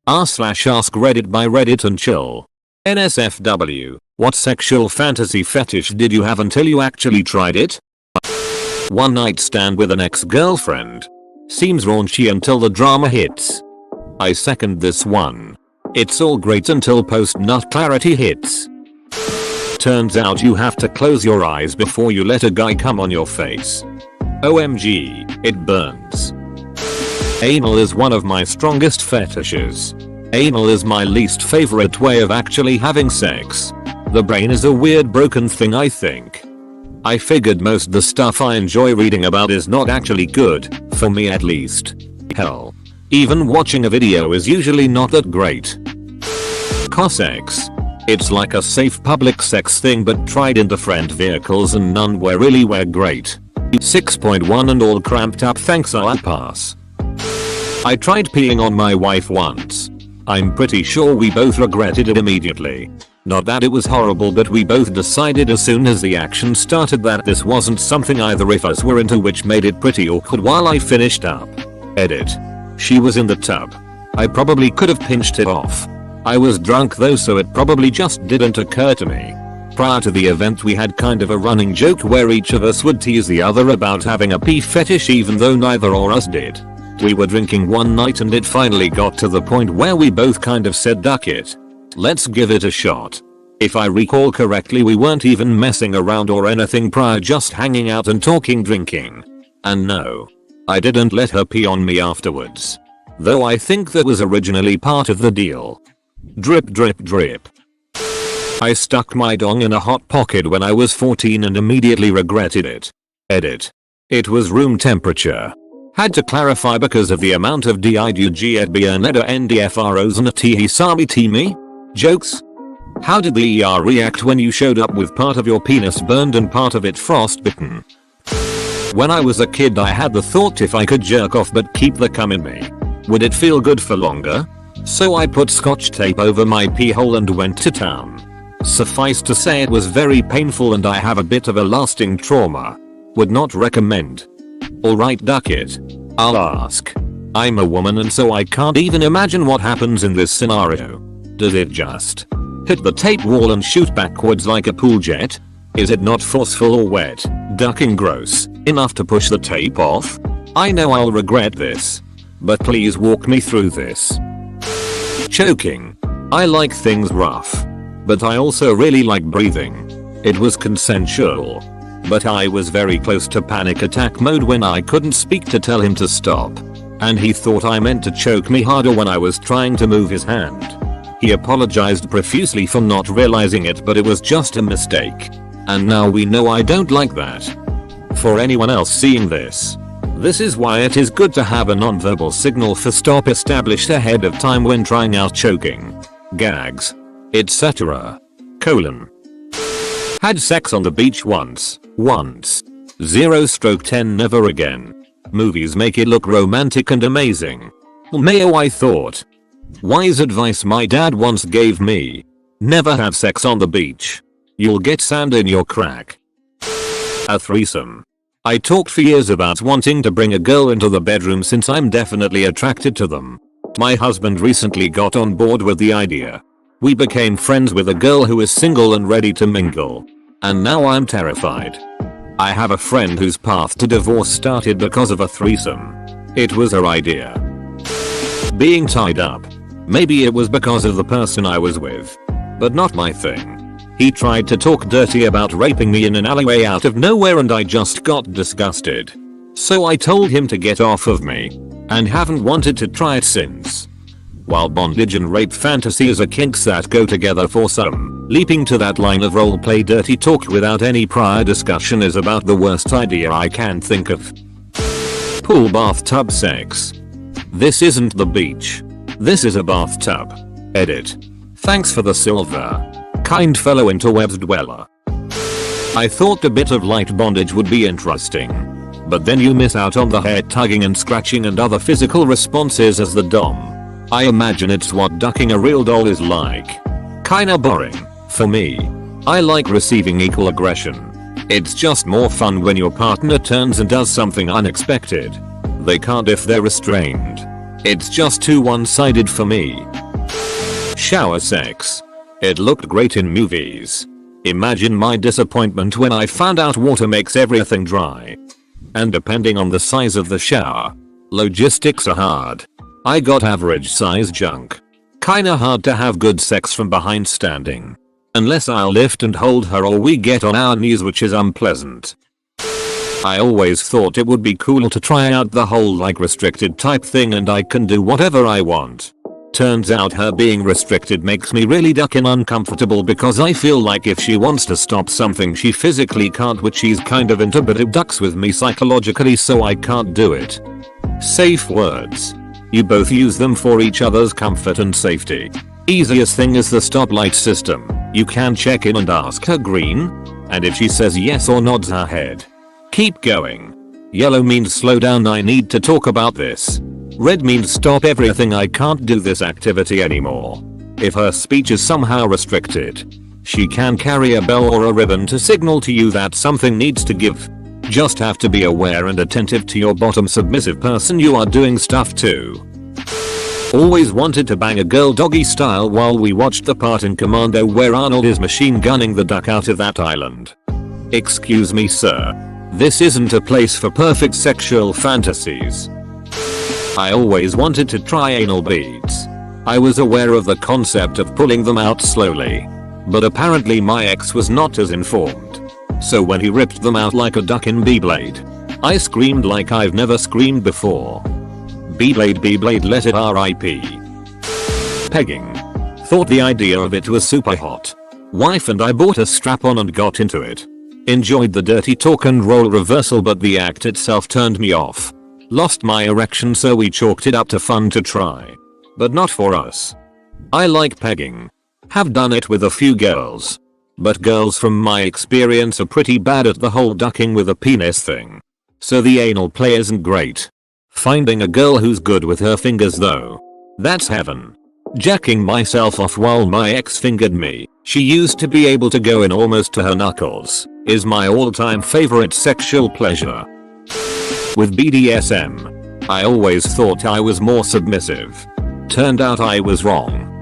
r/AskReddit by Reddit and chill. NSFW, what sexual fantasy fetish did you have until you actually tried it? One night stand with an ex-girlfriend. Seems raunchy until the drama hits. I second this one. It's all great until post-nut clarity hits. Turns out you have to close your eyes before you let a guy come on your face. OMG, it burns. Anal is one of my strongest fetishes. Anal is my least favorite way of actually having sex. The brain is a weird broken thing, I think. I figured most the stuff I enjoy reading about is not actually good, for me at least. Hell, even watching a video is usually not that great. Cossex. It's like a safe public sex thing but tried in different vehicles and none were great. 6.1 and all cramped up, thanks, I'll pass. I tried peeing on my wife once. I'm pretty sure we both regretted it immediately. Not that it was horrible, but we both decided as soon as the action started that this wasn't something either of us were into, which made it pretty awkward while I finished up. Edit. She was in the tub. I probably could have pinched it off. I was drunk though, so it probably just didn't occur to me. Prior to the event we had kind of a running joke where each of us would tease the other about having a pee fetish even though neither of us did. We were drinking one night and it finally got to the point where we both kind of said, duck it. Let's give it a shot. If I recall correctly, we weren't even messing around or anything prior, just hanging out and talking, drinking. And no, I didn't let her pee on me afterwards. Though I think that was originally part of the deal. Drip drip drip. I stuck my dong in a hot pocket when I was 14 and immediately regretted it. Edit. It was room temperature. Had to clarify because of the amount of DIDUGEDBNEDA NDFROs and a Tihisami Timi? Jokes? How did the ER react when you showed up with part of your penis burned and part of it frostbitten? When I was a kid I had the thought, if I could jerk off but keep the cum in me, would it feel good for longer? So I put scotch tape over my pee hole and went to town. Suffice to say it was very painful and I have a bit of a lasting trauma. Would not recommend. Alright, duck it. I'll ask. I'm a woman and so I can't even imagine what happens in this scenario. Does it just hit the tape wall and shoot backwards like a pool jet? Is it not forceful or wet, ducking gross enough to push the tape off? I know I'll regret this, but please walk me through this. Choking. I like things rough, but I also really like breathing. It was consensual, but I was very close to panic attack mode when I couldn't speak to tell him to stop, and he thought I meant to choke me harder when I was trying to move his hand. He apologized profusely for not realizing it, but it was just a mistake. And now we know I don't like that. For anyone else seeing this is why it is good to have a non-verbal signal for stop established ahead of time when trying out choking, gags, etc. Had sex on the beach once. 0/10 never again. Movies make it look romantic and amazing. Mayo, I thought. Wise advice my dad once gave me. Never have sex on the beach. You'll get sand in your crack. A threesome. I talked for years about wanting to bring a girl into the bedroom since I'm definitely attracted to them. My husband recently got on board with the idea. We became friends with a girl who is single and ready to mingle. And now I'm terrified. I have a friend whose path to divorce started because of a threesome. It was her idea. Being tied up. Maybe it was because of the person I was with. But not my thing. He tried to talk dirty about raping me in an alleyway out of nowhere and I just got disgusted. So I told him to get off of me. And haven't wanted to try it since. While bondage and rape fantasies are kinks that go together for some, leaping to that line of roleplay dirty talk without any prior discussion is about the worst idea I can think of. Pool bathtub sex. This isn't the beach. This is a bathtub. Edit. Thanks for the silver. Kind fellow interwebs dweller. I thought a bit of light bondage would be interesting. But then you miss out on the hair tugging and scratching and other physical responses as the dom. I imagine it's what ducking a real doll is like. Kinda boring. For me. I like receiving equal aggression. It's just more fun when your partner turns and does something unexpected. They can't if they're restrained. It's just too one-sided for me. Shower sex. It looked great in movies. Imagine my disappointment when I found out water makes everything dry. And depending on the size of the shower, logistics are hard. I got average size junk. Kinda hard to have good sex from behind standing. Unless I'll lift and hold her or we get on our knees, which is unpleasant. I always thought it would be cool to try out the whole like restricted type thing and I can do whatever I want. Turns out her being restricted makes me really ducking uncomfortable because I feel like if she wants to stop something she physically can't, which she's kind of into, but it ducks with me psychologically so I can't do it. Safe words. You both use them for each other's comfort and safety. Easiest thing is the stoplight system. You can check in and ask her green, and if she says yes or nods her head, keep going. Yellow means slow down, I need to talk about this. Red means stop everything, I can't do this activity anymore. If her speech is somehow restricted, she can carry a bell or a ribbon to signal to you that something needs to give. Just have to be aware and attentive to your bottom submissive person you are doing stuff to. Always wanted to bang a girl doggy style while we watched the part in Commando where Arnold is machine gunning the duck out of that island. Excuse me sir. This isn't a place for perfect sexual fantasies. I always wanted to try anal beads. I was aware of the concept of pulling them out slowly. But apparently my ex was not as informed. So when he ripped them out like a duck in B-Blade, I screamed like I've never screamed before. B-Blade, let it RIP. Pegging. Thought the idea of it was super hot. Wife and I bought a strap-on and got into it. Enjoyed the dirty talk and role reversal, but the act itself turned me off. Lost my erection, so we chalked it up to fun to try. But not for us. I like pegging. Have done it with a few girls. But girls from my experience are pretty bad at the whole ducking with a penis thing. So the anal play isn't great. Finding a girl who's good with her fingers though, that's heaven. Jacking myself off while my ex fingered me, she used to be able to go in almost to her knuckles, is my all-time favorite sexual pleasure. With BDSM, I always thought I was more submissive. Turned out I was wrong.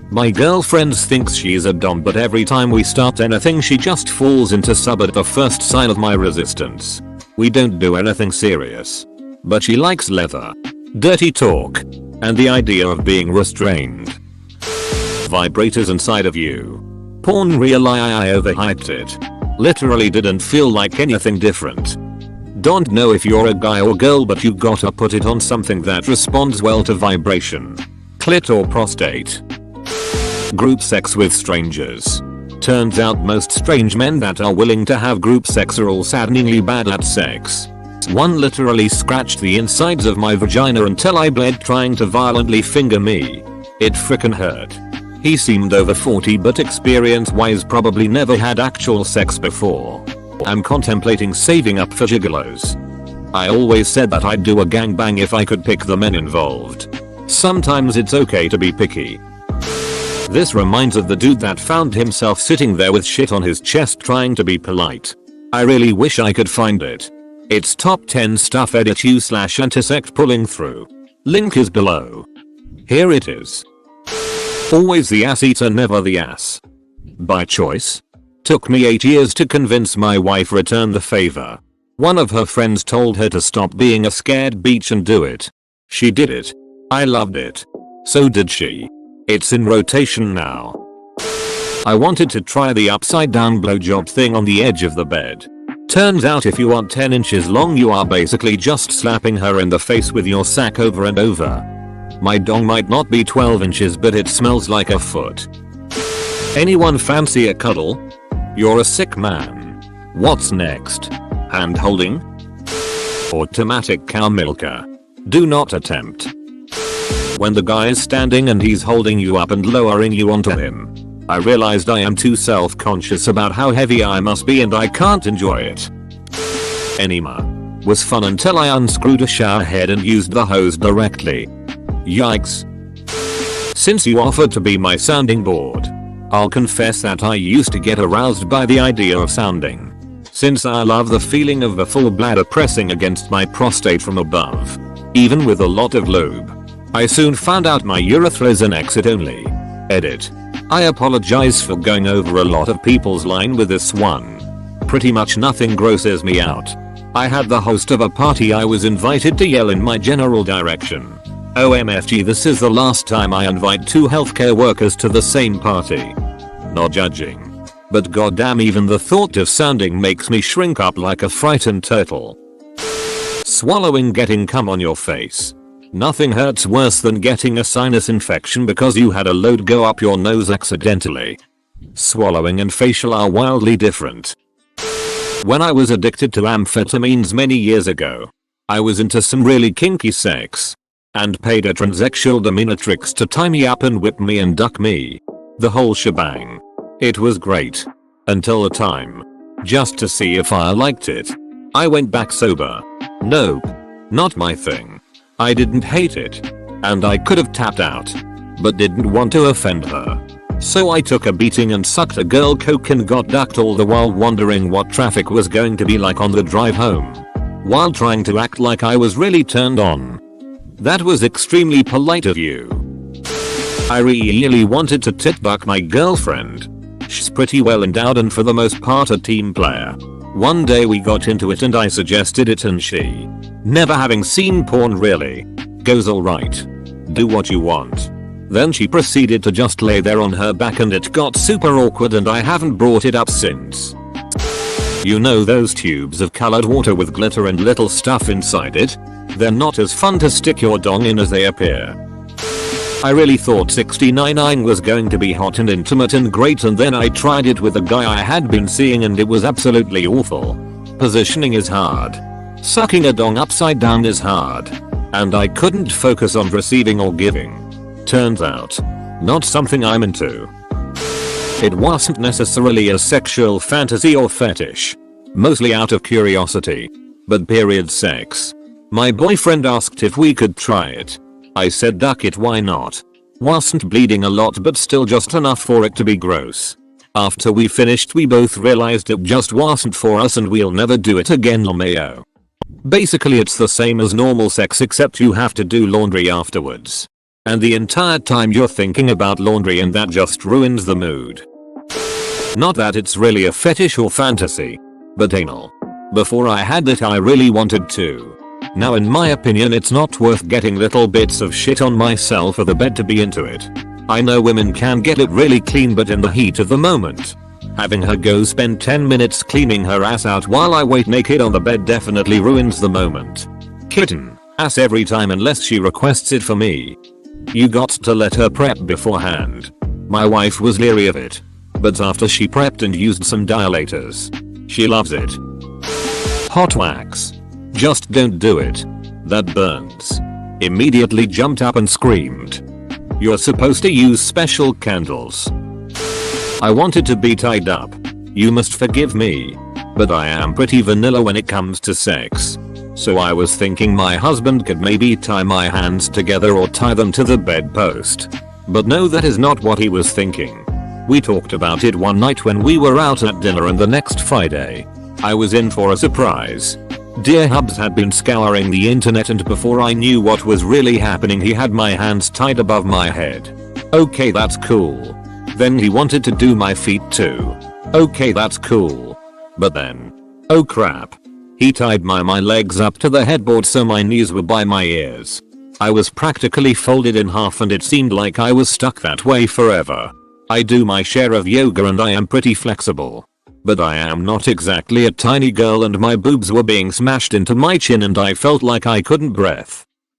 My girlfriend thinks she's a dom, but every time we start anything she just falls into sub at the first sign of my resistance. We don't do anything serious. But she likes leather, dirty talk, and the idea of being restrained. Vibrators inside of you. Porn reel, I overhyped it. Literally didn't feel like anything different. Don't know if you're a guy or girl, but you gotta put it on something that responds well to vibration. Clit or prostate. Group sex with strangers. Turns out most strange men that are willing to have group sex are all saddeningly bad at sex. One literally scratched the insides of my vagina until I bled trying to violently finger me. It frickin' hurt. He seemed over 40 but experience wise probably never had actual sex before. I'm contemplating saving up for gigolos. I always said that I'd do a gangbang if I could pick the men involved. Sometimes it's okay to be picky. This reminds of the dude that found himself sitting there with shit on his chest trying to be polite. I really wish I could find it. It's top 10 stuff edit u/intersect pulling through. Link is below. Here it is. Always the ass eater, never the ass. By choice? Took me 8 years to convince my wife return the favor. One of her friends told her to stop being a scared bitch and do it. She did it. I loved it. So did she. It's in rotation now. I wanted to try the upside down blowjob thing on the edge of the bed. Turns out if you are 10 inches long you are basically just slapping her in the face with your sack over and over. My dong might not be 12 inches but it smells like a foot. Anyone fancy a cuddle? You're a sick man. What's next? Hand holding? Automatic cow milker. Do not attempt. When the guy is standing and he's holding you up and lowering you onto him, I realized I am too self-conscious about how heavy I must be and I can't enjoy it. Enema was fun until I unscrewed a shower head and used the hose directly. Yikes. Since you offered to be my sounding board, I'll confess that I used to get aroused by the idea of sounding. Since I love the feeling of the full bladder pressing against my prostate from above, even with a lot of lube. I soon found out my urethra is an exit only. Edit. I apologize for going over a lot of people's line with this one. Pretty much nothing grosses me out. I had the host of a party I was invited to yell in my general direction. OMFG, this is the last time I invite two healthcare workers to the same party. Not judging. But goddamn, even the thought of sounding makes me shrink up like a frightened turtle. Swallowing getting cum on your face. Nothing hurts worse than getting a sinus infection because you had a load go up your nose accidentally. Swallowing and facial are wildly different. When I was addicted to amphetamines many years ago, I was into some really kinky sex. And paid a transsexual dominatrix to tie me up and whip me and duck me. The whole shebang. It was great. Until the time. Just to see if I liked it. I went back sober. Nope. Not my thing. I didn't hate it. And I could have tapped out. But didn't want to offend her. So I took a beating and sucked a girl coke and got ducked, all the while wondering what traffic was going to be like on the drive home. While trying to act like I was really turned on. That was extremely polite of you. I really wanted to tit buck my girlfriend. She's pretty well endowed and for the most part a team player. One day we got into it and I suggested it and she, never having seen porn really, goes alright. Do what you want. Then she proceeded to just lay there on her back and it got super awkward and I haven't brought it up since. You know those tubes of colored water with glitter and little stuff inside it? They're not as fun to stick your dong in as they appear. I really thought 69 was going to be hot and intimate and great, and then I tried it with a guy I had been seeing and it was absolutely awful. Positioning is hard. Sucking a dong upside down is hard. And I couldn't focus on receiving or giving. Turns out, not something I'm into. It wasn't necessarily a sexual fantasy or fetish. Mostly out of curiosity. But period sex. My boyfriend asked if we could try it. I said duck it, why not? Wasn't bleeding a lot but still just enough for it to be gross. After we finished we both realized it just wasn't for us and we'll never do it again, LMAO. Basically it's the same as normal sex except you have to do laundry afterwards. And the entire time you're thinking about laundry and that just ruins the mood. Not that it's really a fetish or fantasy. But anal. Before I had it I really wanted to. Now in my opinion it's not worth getting little bits of shit on myself or the bed to be into it. I know women can get it really clean but in the heat of the moment. Having her go spend 10 minutes cleaning her ass out while I wait naked on the bed definitely ruins the moment. Kitten, ass every time unless she requests it for me. You got to let her prep beforehand. My wife was leery of it. But after she prepped and used some dilators, she loves it. Hot wax. Just don't do it. That burns. Immediately jumped up and screamed. You're supposed to use special candles. I wanted to be tied up. You must forgive me. But I am pretty vanilla when it comes to sex. So I was thinking my husband could maybe tie my hands together or tie them to the bedpost. But no, that is not what he was thinking. We talked about it one night when we were out at dinner, and the next Friday, I was in for a surprise. Dear Hubs had been scouring the internet and before I knew what was really happening he had my hands tied above my head. Okay, that's cool. Then he wanted to do my feet too. Okay, that's cool. But then, oh crap. He tied my legs up to the headboard so my knees were by my ears. I was practically folded in half and it seemed like I was stuck that way forever. I do my share of yoga and I am pretty flexible. But I am not exactly a tiny girl and my boobs were being smashed into my chin and I felt like I couldn't breathe.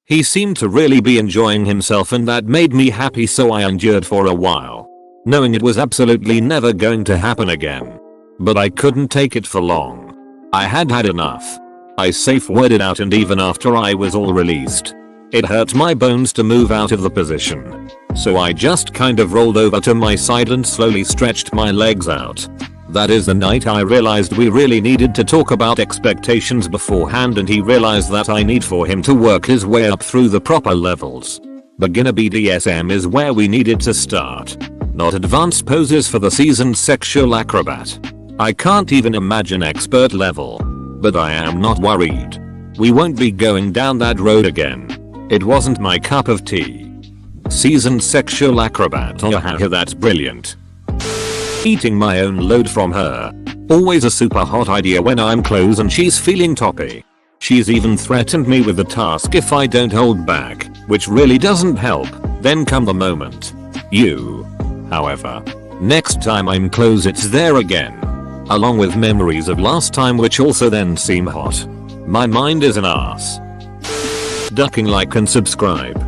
He seemed to really be enjoying himself and that made me happy, so I endured for a while. Knowing it was absolutely never going to happen again. But I couldn't take it for long. I had had enough. I safe worded out and even after I was all released, it hurt my bones to move out of the position. So I just kind of rolled over to my side and slowly stretched my legs out. That is the night I realized we really needed to talk about expectations beforehand, and he realized that I need for him to work his way up through the proper levels. Beginner BDSM is where we needed to start. Not advanced poses for the seasoned sexual acrobat. I can't even imagine expert level. But I am not worried. We won't be going down that road again. It wasn't my cup of tea. Seasoned sexual acrobat. Oh haha, that's brilliant. Eating my own load from her. Always a super hot idea when I'm close and she's feeling toppy. She's even threatened me with the task if I don't hold back, which really doesn't help. Then come the moment. However, next time I'm close it's there again. Along with memories of last time which also then seem hot. My mind is an ass. Ducking like and subscribe.